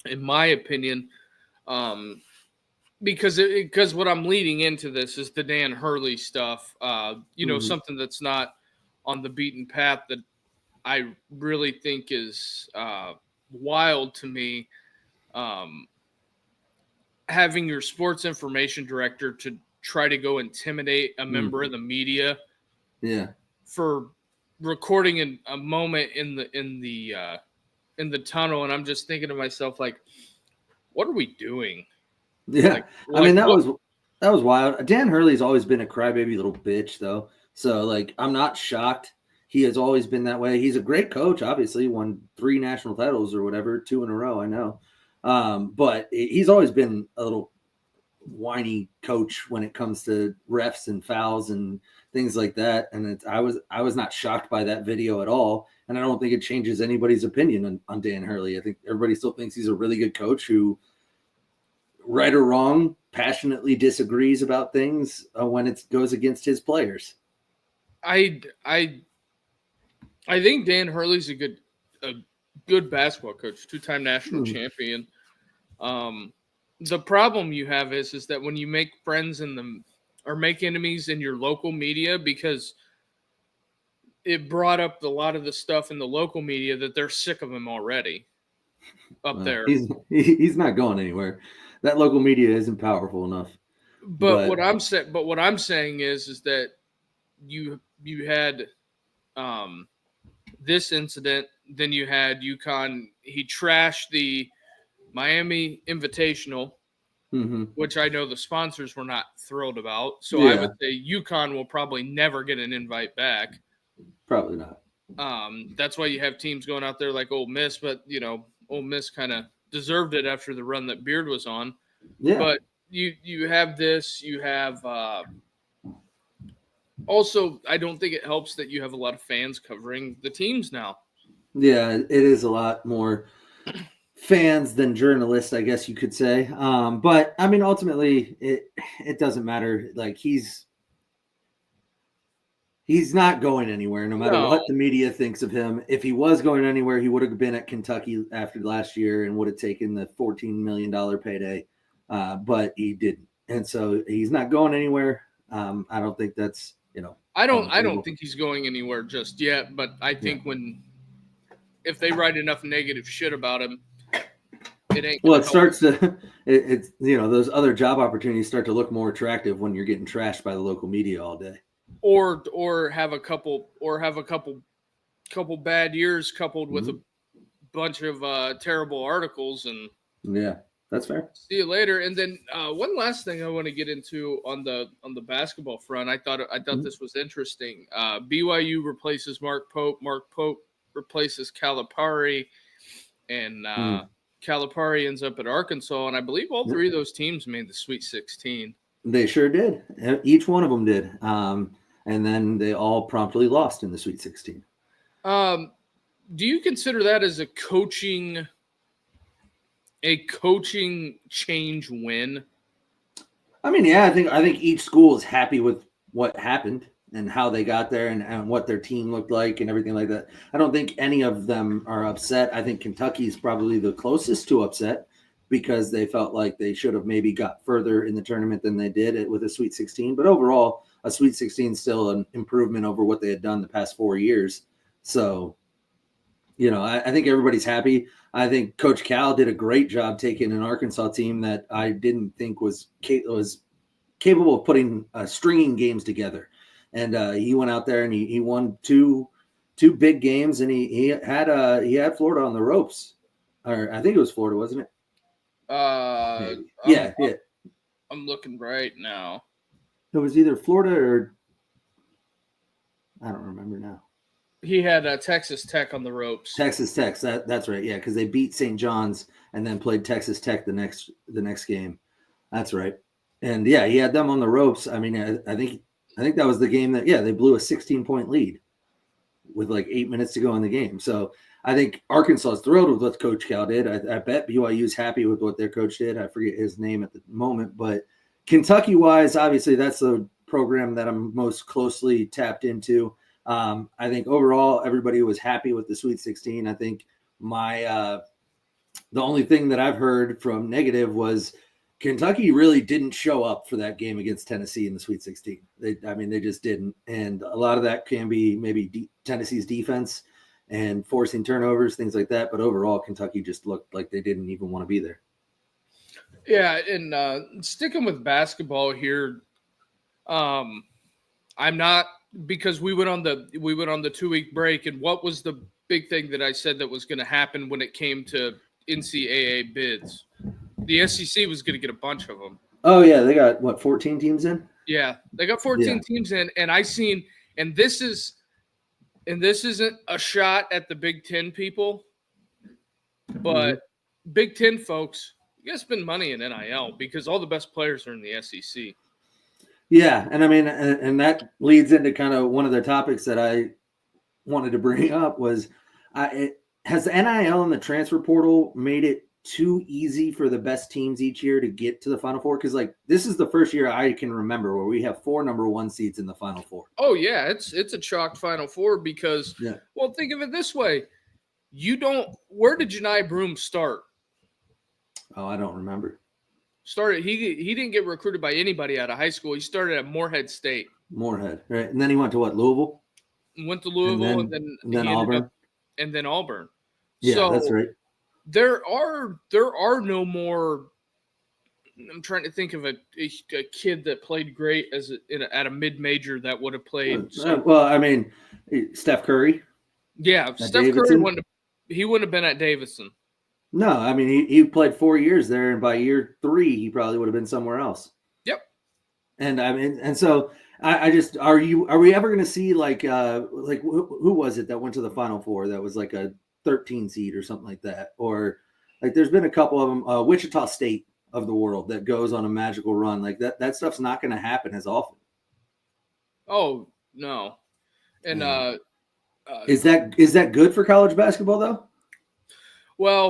in my opinion, because what I'm leading into this is the Dan Hurley stuff. Something that's not on the beaten path that I really think is wild to me. Having your sports information director to try to go intimidate a member of the media, for recording a moment in the tunnel, and I'm just thinking to myself, like, what are we doing? Yeah, I mean that was wild. Dan Hurley's always been a crybaby little bitch, though. So like, I'm not shocked. He has always been that way. He's a great coach. Obviously, won 3 national titles or whatever, 2 in a row. I know, but he's always been a little whiny coach when it comes to refs and fouls and things like that. And I was not shocked by that video at all. And I don't think it changes anybody's opinion on Dan Hurley. I think everybody still thinks he's a really good coach who, right or wrong, passionately disagrees about things when it goes against his players. I think Dan Hurley's a good basketball coach, 2-time national champion. The problem you have is that when you make friends or make enemies in your local media, because it brought up a lot of the stuff in the local media that they're sick of him already up there. He's not going anywhere. That local media isn't powerful enough. But what I'm saying is that you had this incident, then you had UConn. He trashed the Miami Invitational, which I know the sponsors were not thrilled about. So I would say UConn will probably never get an invite back. Probably not. That's why you have teams going out there like Ole Miss, but Ole Miss kind of deserved it after the run that Beard was on. Yeah. But you have this. You have also, I don't think it helps that you have a lot of fans covering the teams now. Yeah, it is a lot more fans than journalists, I guess you could say. But I mean, ultimately, it doesn't matter. Like he's not going anywhere, no matter what the media thinks of him. If he was going anywhere, he would have been at Kentucky after last year and would have taken the $14 million payday. But he didn't, and so he's not going anywhere. I don't think that's I don't think he's going anywhere just yet. But I think if they write enough negative shit about him, it ain't. Well, it starts to it's those other job opportunities start to look more attractive when you're getting trashed by the local media all day. Or have a couple bad years coupled with a bunch of terrible articles, and that's fair. See you later. And then one last thing I want to get into on the basketball front. I thought this was interesting. BYU replaces Mark Pope. Mark Pope replaces Calipari, and Calipari ends up at Arkansas. And I believe all 3 of those teams made the Sweet 16. They sure did. Each one of them did. And then they all promptly lost in the Sweet 16. Do you consider that as a coaching change win? I mean, yeah, I think each school is happy with what happened and how they got there and what their team looked like and everything like that. I don't think any of them are upset. I think Kentucky's probably the closest to upset because they felt like they should have maybe got further in the tournament than they did with a Sweet 16. But overall, a Sweet 16 is still an improvement over what they had done the past 4 years. So, I think everybody's happy. I think Coach Cal did a great job taking an Arkansas team that I didn't think was capable of putting stringing games together. And he went out there and he won two big games, and he had Florida on the ropes. Or I think it was Florida, wasn't it? I'm looking right now. It was either Florida or I don't remember now. He had Texas Tech on the ropes. Texas Tech, that's right. Yeah, because they beat St. John's and then played Texas Tech the next game. That's right. And yeah, he had them on the ropes. I mean, I think that was the game that they blew a 16-point lead with like 8 minutes to go in the game. So I think Arkansas is thrilled with what Coach Cal did. I bet BYU is happy with what their coach did. I forget his name at the moment, but Kentucky-wise, obviously that's the program that I'm most closely tapped into. I think overall everybody was happy with the Sweet 16. I think my The only thing that I've heard from negative was Kentucky really didn't show up for that game against Tennessee in the Sweet 16. They just didn't. And a lot of that can be maybe Tennessee's defense and forcing turnovers, things like that. But overall, Kentucky just looked like they didn't even want to be there. Yeah, and sticking with basketball here, I'm not, because we went on the 2-week break, and what was the big thing that I said that was going to happen when it came to NCAA bids? The SEC was going to get a bunch of them. Oh yeah, they got what, 14 teams in? Yeah, they got 14 teams in, and I seen, and this isn't a shot at the Big Ten people, but Big Ten folks, you guys spend money in NIL because all the best players are in the SEC. Yeah, and I mean, and that leads into kind of one of the topics that I wanted to bring up was, has the NIL and the transfer portal made it too easy for the best teams each year to get to the Final Four? Because like this is the first year I can remember where we have 4 number 1 seeds in the Final Four. Oh yeah, it's a chalk Final Four because well, think of it this way: where did Janai Broome start? Oh, I don't remember. He didn't get recruited by anybody out of high school. He started at Morehead State. Morehead, right? And then he went to what, Louisville? Went to Louisville and then Auburn. And then Auburn. Yeah, so that's right. There are no more. I'm trying to think of a kid that played great at a mid-major that would have played. Well, I mean, Steph Curry. Yeah, Steph Curry wouldn't have been at Davidson. No, I mean he played 4 years there, and by year 3 he probably would have been somewhere else. Yep. And I mean, and so I just are we ever going to see like who was it that went to the Final Four that was like a 13 seed or something like that? Or like there's been a couple of them, Wichita State of the world that goes on a magical run like that stuff's not going to happen as often. Oh no. And is that good for college basketball though? Well,